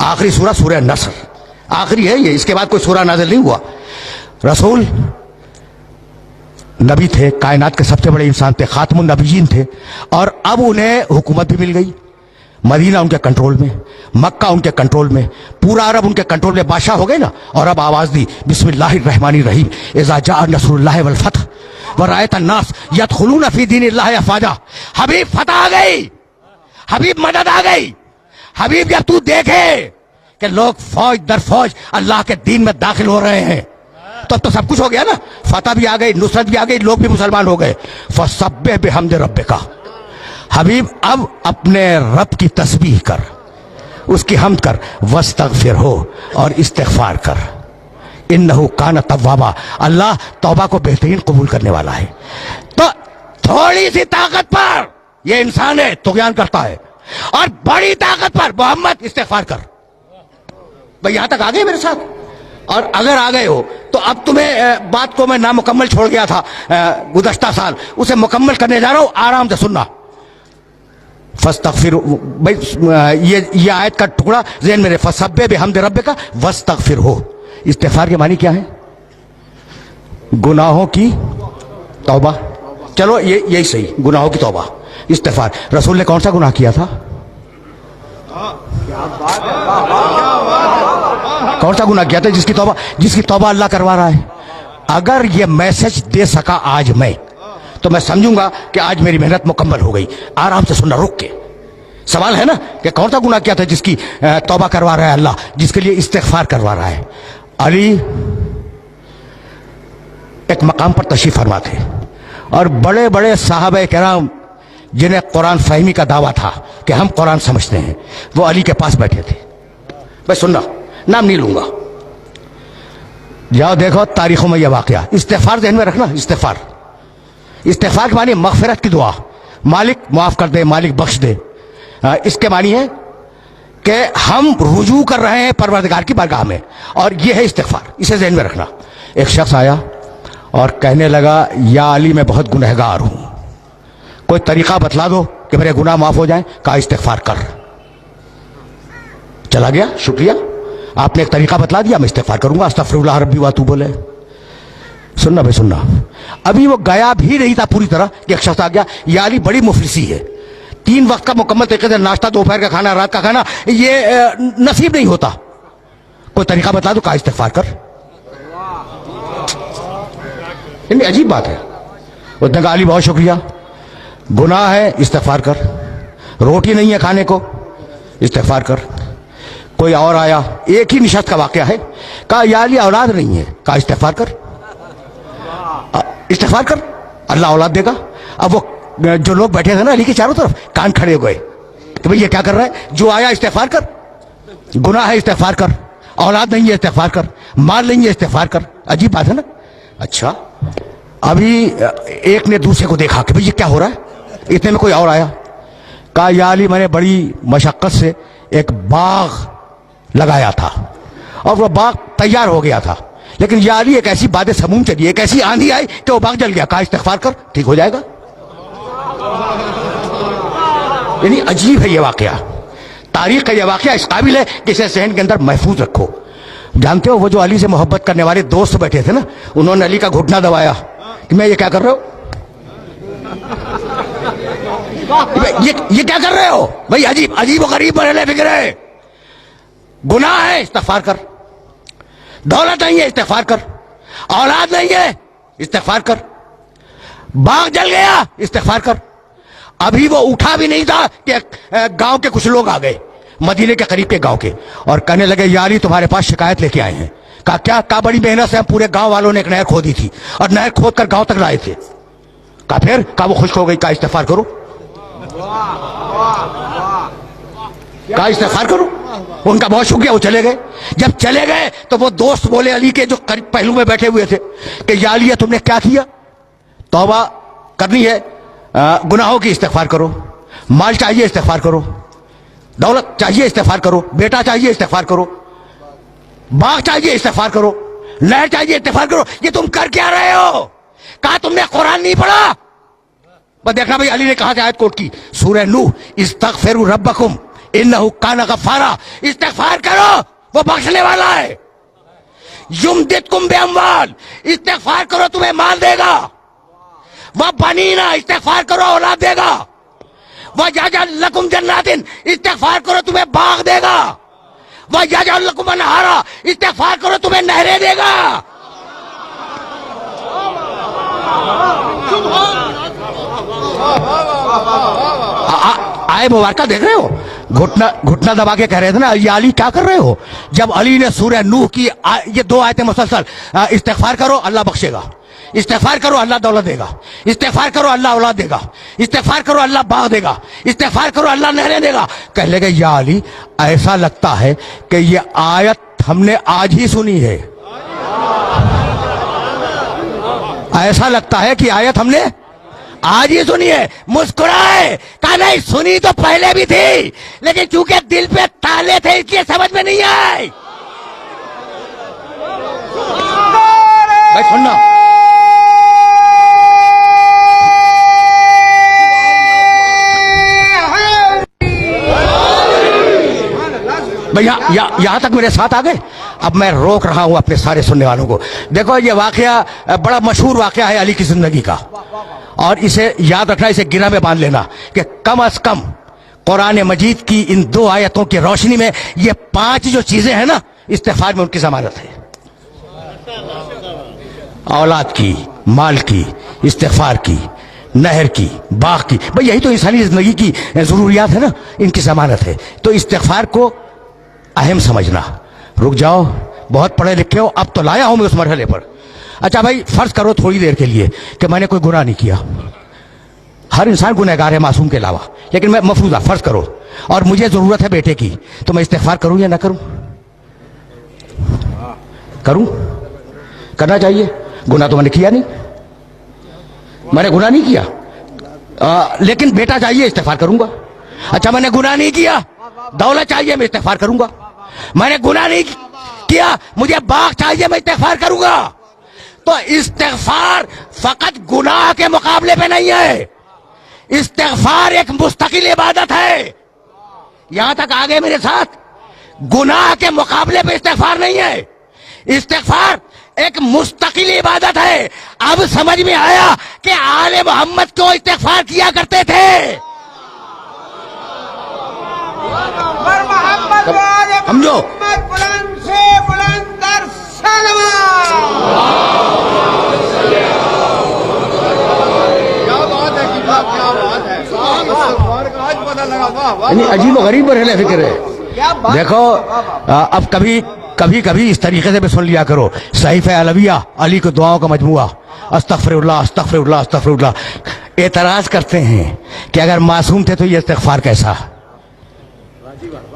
آخری سورہ سورہ نصر آخری ہے یہ، اس کے بعد کوئی سورہ نازل نہیں ہوا. رسول نبی تھے، کائنات کے سب سے بڑے انسان تھے، خاتم النبیین تھے، اور اب انہیں حکومت بھی مل گئی. مدینہ ان کے کنٹرول میں، مکہ ان کے کنٹرول میں، پورا عرب ان کے کنٹرول میں، بادشاہ ہو گئے نا. اور اب آواز دی بسم اللہ الرحمن الرحیم اذا جاء نصر اللہ والفتح ورأیت الناس یدخلون فی دین اللہ افواجا. حبیب فتح آ گئی، حبیب مدد آ گئی. حبیب جب تو دیکھے کہ لوگ فوج در فوج اللہ کے دین میں داخل ہو رہے ہیں تو اب تو سب کچھ ہو گیا نا. فتح بھی آ گئی، نصرت بھی آ گئی، لوگ بھی مسلمان ہو گئے. فسبح بحمد ربک. حبیب اب اپنے رب کی تسبیح کر، اس کی حمد کر، واستغفر ہو اور استغفار کر. انہو کان توابا. اللہ توبہ کو بہترین قبول کرنے والا ہے. تو تھوڑی سی طاقت پر یہ انسان ہے طغیان کرتا ہے، اور بڑی طاقت پر محمد استغفار کر. بھئی یہاں تک آ گئے میرے ساتھ؟ اور اگر آ گئے ہو تو اب تمہیں بات کو میں نامکمل چھوڑ گیا تھا گزشتہ سال، اسے مکمل کرنے جا رہا ہوں. آرام سے سننا. فاستغفر. بھئی یہ آیت کا ٹکڑا ذہن میں رہے. فسبح بحمد ربک واستغفر ہو. استغفار کے معنی کیا ہے؟ گناہوں کی توبہ. چلو یہی صحیح، گناہوں کی توبہ، استغفار. رسول نے کون سا گناہ کیا تھا؟ کون سا گناہ کیا تھا جس کی توبہ اللہ کروا رہا ہے؟ اگر یہ میسج دے سکا آج میں تو میں سمجھوں گا کہ آج میری محنت مکمل ہو گئی. آرام سے سننا، رک کے. سوال ہے نا کہ کون سا گناہ کیا تھا جس کی توبہ کروا رہا ہے اللہ، جس کے لیے استغفار کروا رہا ہے؟ علی ایک مقام پر تشریف فرما تھے، اور بڑے بڑے صحابہ کرام جنہیں قرآن فہمی کا دعویٰ تھا کہ ہم قرآن سمجھتے ہیں، وہ علی کے پاس بیٹھے تھے. بس سننا، نام نہیں لوں گا، جاؤ دیکھو تاریخوں میں یہ واقعہ. استغفار ذہن میں رکھنا. استغفار کے معنی مغفرت کی دعا. مالک معاف کر دے، مالک بخش دے. اس کے معنی ہے کہ ہم رجوع کر رہے ہیں پروردگار کی بارگاہ میں، اور یہ ہے استغفار. اسے ذہن میں رکھنا. ایک شخص آیا اور کہنے لگا یا علی میں بہت گنہگار ہوں، کوئی طریقہ بتلا دو کہ میرے گناہ معاف ہو جائیں. کہا استغفار کر. چلا گیا، شکریہ آپ نے ایک طریقہ بتلا دیا، میں استغفار کروں گا. استغفر اللہ ربی واتوب الیہ. سننا بھائی سننا. ابھی وہ گیا بھی نہیں تھا پوری طرح کہ ایک شخص آ گیا یا علی بڑی مفلسی ہے، 3 وقت کا مکمل طریقے سے ناشتہ، دوپہر کا کھانا، رات کا کھانا یہ نصیب نہیں ہوتا. کوئی طریقہ بتلا دو. کہا استغفار کر. عجیب بات ہے. اس نے کہا علی بہت شکریہ، گناہ ہے استغفار کر، روٹی نہیں ہے کھانے کو استغفار کر. کوئی اور آیا، ایک ہی نشست کا واقعہ ہے. کہا یا علی اولاد نہیں ہے. کہا استغفار کر. استغفار کر، اللہ اولاد دے گا. اب وہ جو لوگ بیٹھے تھے نا علی کے چاروں طرف، کان کھڑے ہو گئے کہ بھئی یہ کیا کر رہا ہے؟ جو آیا استغفار کر، گناہ ہے استغفار کر، اولاد نہیں ہے استغفار کر، مال نہیں ہے استغفار کر. عجیب بات ہے نا. اچھا، ابھی ایک نے دوسرے کو دیکھا کہ بھئی یہ کیا ہو رہا ہے. اتنے میں کوئی اور آیا. کہا یا علی میں نے بڑی مشقت سے ایک باغ لگایا تھا اور وہ باغ تیار ہو گیا تھا، لیکن یا علی ایک ایسی باد سموم چلی، ایک ایسی آندھی آئی کہ وہ باغ جل گیا. کہا استغفار کر، ٹھیک ہو جائے گا. یعنی عجیب ہے یہ واقعہ، تاریخ کا یہ واقعہ اس قابل ہے کہ اسے ذہن کے اندر محفوظ رکھو. جانتے ہو وہ جو علی سے محبت کرنے والے دوست بیٹھے تھے نا، انہوں نے علی کا گھٹنا دبایا کہ میں یہ کیا کر رہے ہو، یہ کیا کر رہے ہو بھائی؟ عجیب و غریب مرحلے فکر ہے. گناہ ہے استغفار کر، دولت نہیں ہے استغفار کر، اولاد نہیں ہے استغفار کر، باغ جل گیا استغفار کر. ابھی وہ اٹھا بھی نہیں تھا کہ گاؤں کے کچھ لوگ آ گئے، مدینے کے قریب کے گاؤں کے، اور کہنے لگے یا علی تمہارے پاس شکایت لے کے آئے ہیں. کہا کیا؟ کہا بڑی محنت سے ہم پورے گاؤں والوں نے ایک نہر کھودی تھی اور نہر کھود کر گاؤں تک لائے تھے. کہا پھر؟ کہا وہ خشک ہو گئی. کہا استغفار کرو. کہا استغفار کرو. ان کا بہت شکریہ. وہ چلے گئے. جب چلے گئے تو وہ دوست بولے علی کے جو پہلو میں بیٹھے ہوئے تھے کہ یا علی تم نے کیا کیا؟ توبہ کرنی ہے، گناہوں کی استغفار کرو، مال چاہیے استغفار کرو، دولت چاہیے استغفار کرو، بیٹا چاہیے استغفار کرو، باغ چاہیے استغفار کرو، نہر چاہیے استغفار کرو. یہ تم کر کیا رہے ہو؟ کہا تم نے قرآن نہیں پڑھا. بس دیکھنا بھائی علی نے کہاں سے آیت کوٹ کی؟ سورہ نوح، استغفروا ربکم इन्नहु कान गफ्फारा, इस्तिगफार करो, वो बख्शने वाला है। युमदिदकुम बिअम्वाल, इस्तिगफार करो तुम्हें माल देगा। वह बनीना, इस्तिगफार करो औलाद देगा। वह यजअल लकुम जन्नातिन, इस्तिगफार करो तुम्हें बाग देगा। वह यजअल लकुम अनहारा, इस्तिगफार करो तुम्हें नहरें देगा। आए मुबारका देख रहे हो, घुटना दबा के कह रहे थे ना, ये अली क्या कर रहे हो? जब अली ने सूरह नूह की ये 2 आयतें मुसलसल, इस्तिगफार करो अल्लाह बख्शेगा, इस्तिगफार करो अल्लाह दौलत देगा, इस्तिगफार करो अल्लाह औलाद देगा, इस्तिगफार करो अल्लाह बाग देगा, इस्तिगफार करो अल्लाह नहरें देगा। कह लगे या अली, ऐसा लगता है कि ये आयत हमने आज ही सुनी है, ऐसा लगता है कि आयत हमने आज ही सुनी है। मुस्कुराए, कहा नहीं सुनी तो पहले भी थी, लेकिन चूंकि दिल पे ताले थे इसलिए समझ में नहीं आई। भाई सुनना, भैया यहां तक मेरे साथ आ गए। अब मैं रोक रहा हूं अपने सारे सुनने वालों को। देखो ये वाकया बड़ा मशहूर वाकया है अली की जिंदगी का, और इसे याद रखना, इसे गिरा में बांध लेना कि कम अज कम कुरान मजीद की इन 2 आयतों की रोशनी में ये 5 जो चीजें हैं ना, इस्तिगफार में उनकी जमानत है। औलाद की, माल की, इस्तिगफार की, नहर की, बाग की, भाई यही तो इंसानी जिंदगी की जरूरियात है ना, इनकी जमानत है। तो इस्तिगफार को अहम समझना। रुक जाओ, बहुत पढ़े लिखे हो, अब तो लाया हूं मैं उस मरहले पर। अच्छा भाई, फर्ज करो थोड़ी देर के लिए कि मैंने कोई गुनाह नहीं किया। हर इंसान गुनहगार है मासूम के अलावा, लेकिन मैं मफरूजा फर्ज करो और मुझे जरूरत है बेटे की, तो मैं इस्तिगफार करूं या ना करूं? करूं? करना चाहिए। गुनाह तो मैंने किया नहीं, मैंने गुनाह नहीं किया, लेकिन बेटा चाहिए, इस्तिगफार करूंगा। अच्छा मैंने गुनाह नहीं किया, दौलत चाहिए, मैं इस्तिगफार करूंगा। मैंने गुनाह नहीं किया, मुझे बाग चाहिए, मैं इस्तिगफार करूंगा। तो इस्तिगफार फकत गुनाह के मुकाबले पे नहीं है, इस्तिगफार एक मुस्तकिल इबादत है। यहां तक आ गए मेरे साथ? गुनाह के मुकाबले पे इस्तिगफार नहीं है, इस्तिगफार एक मुस्तकिल इबादत है। अब समझ में आया कि आले मोहम्मद क्यों इस्तिगफार किया करते थे। समझो, बुलंद से बुलंद तर सलवात। क्या बात है, क्या बात है, आज पता लगा। अजीब गरीब रहने फिक्र है। देखो अब कभी कभी इस तरीके से भी सुन लिया करो, सहीफे अलविया, अली को दुआओं का मजमुआ, अस्तगफिरुल्लाह अस्तगफिरुल्लाह अस्तगफिरुल्लाह। एतराज करते हैं कि अगर मासूम थे तो ये इस्तिगफार कैसा?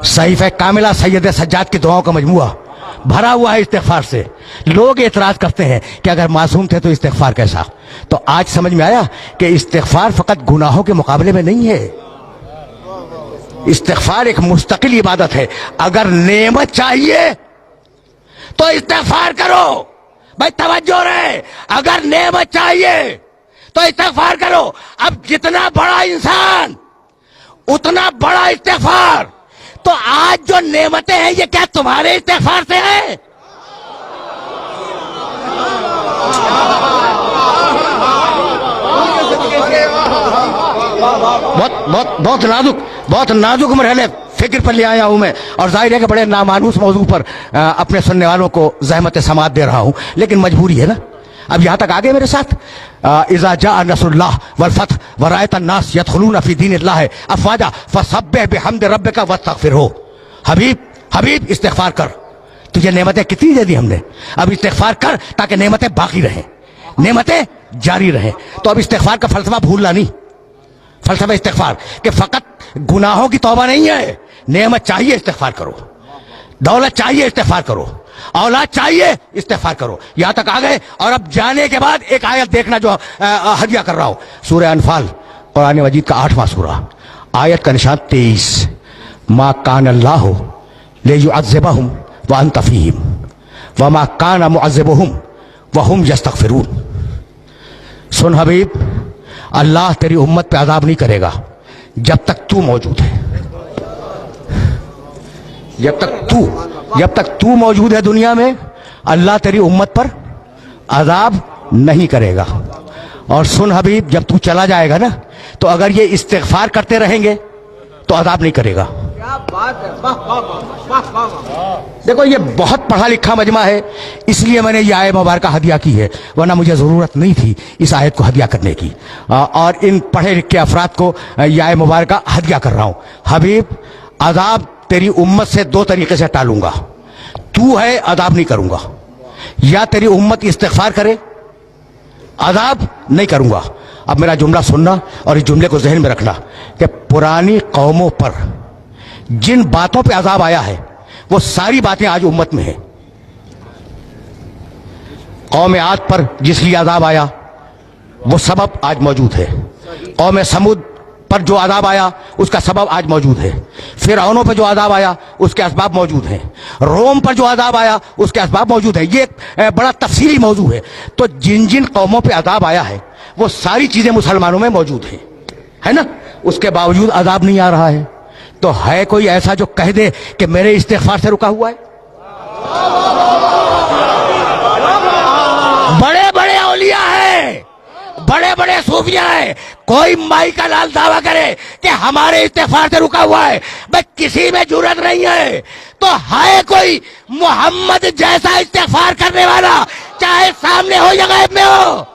सहीफे कामिला सैयद सज्जाद की दुआओं का मजमुआ भरा हुआ है इस्तिगफार से। लोग एतराज करते हैं कि अगर मासूम थे तो इस्तिगफार कैसा? तो आज समझ में आया कि इस्तिगफार फकत गुनाहों के मुकाबले में नहीं है, इस्तिगफार एक मुस्तकिल इबादत है। अगर नेमत चाहिए तो इस्तिगफार करो। भाई तवज्जो रहे, अगर नेमत चाहिए तो इस्तिगफार करो। अब जितना बड़ा इंसान उतना बड़ा इस्तिगफार। तो आज जो नेमतें हैं ये क्या तुम्हारे इस्तिगफार से है? बहुत नाजुक मरहले फिक्र पर ले आया हूं मैं, और जाहिर है कि बड़े नामानूस मौजू पर अपने सुनने वालों को ज़हमत समात दे रहा हूं, लेकिन मजबूरी है ना। अब यहां तक आगे मेरे साथ, इज़ा जाअ नस्रुल्लाह वल फतह व रअयत अन्नास यदखुलूना फी दीनिल्लाह अफ़वाजा फसब्बिह बिहम्दि रब्बिका वस्तगफिरहू। हबीब इस्तिगफार कर, तुझे नेमतें कितनी दे दी हमने, अब इस्तिगफार कर ताकि नेमतें बाकी रहें, नेमतें जारी रहें। तो अब इस्तिगफार का फलसफा भूलना नहीं, फलसफा इस्तिगफार कि फकत गुनाहों की तौबा नहीं है, नेमत चाहिए इस्तिगफार करो, दौलत चाहिए इस्तिगफार करो, औलाद चाहिए इस्तिगफार करो। यहां तक आ गए, और अब जाने के बाद एक आयत देखना जो हदिया कर रहा हूं, सूरह अनफाल कुरान मजीद का 8वां सूरा, आयत का निशान 23, मा कान अल्लाहु लियुअज़्ज़िबहुम व अंत फ़ीहिम व मा कान मुअज़्ज़िबुहुम व हुम यस्तगफिरून। सुन हबीब, अल्लाह तेरी उम्मत पे अज़ाब नहीं करेगा जब तक तू मौजूद है। जब तक तू मौजूद है दुनिया में, अल्लाह तेरी उम्मत पर अजाब नहीं करेगा। और सुन हबीब, जब तू चला जाएगा ना, तो अगर ये इस्तिग़फ़ार करते रहेंगे तो अजाब नहीं करेगा। क्या बात है, वाह वाह वाह वाह वाह। देखो, ये बहुत पढ़ा लिखा मजमा है, इसलिए मैंने ये आयत मुबारक हदिया की है, वरना मुझे ज़रूरत नहीं थी इस आयत को हदिया करने की। और इन पढ़े लिखे अफराद को ये आयत मुबारक हदिया कर रहा हूँ। हबीब, अजाब तेरी उम्मत से दो तरीके से टालूंगा। तू है, अजाब नहीं करूंगा। या तेरी उम्मत इस्तिग़फ़ार करे, अजाब नहीं करूंगा। अब मेरा जुमला सुनना और इस जुमले को जहन में रखना कि पुरानी कौमों पर जिन बातों पे अजाब आया है, वो सारी बातें आज उम्मत में हैं। कौम आद पर जिस लिए अजाब आया, वो सबब आज मौजूद है। कौम समूद पर जो अजाब आया, उसका सबब आज मौजूद है। फिरौनों पर जो अजाब आया, उसके असबाब मौजूद हैं। रोम पर जो अजाब आया, उसके असबाब मौजूद है। ये बड़ा तफसीली मौजू है। तो जिन जिन कौमों पे अजाब आया है, वो सारी चीजें मुसलमानों में मौजूद हैं, है ना? उसके बावजूद अजाब नहीं आ रहा है। तो है कोई ऐसा जो कह दे कि मेरे इस्तिग़फ़ार से रुका हुआ है? बड़े बड़े औलिया हैं, बड़े बड़े सूफिया हैं, कोई माई का लाल दावा करे कि हमारे इस्तिग़फ़ार से रुका हुआ है, भाई किसी में जुर्रत नहीं है। तो है कोई मोहम्मद जैसा इस्तिग़फ़ार करने वाला, चाहे सामने हो या गायब में हो?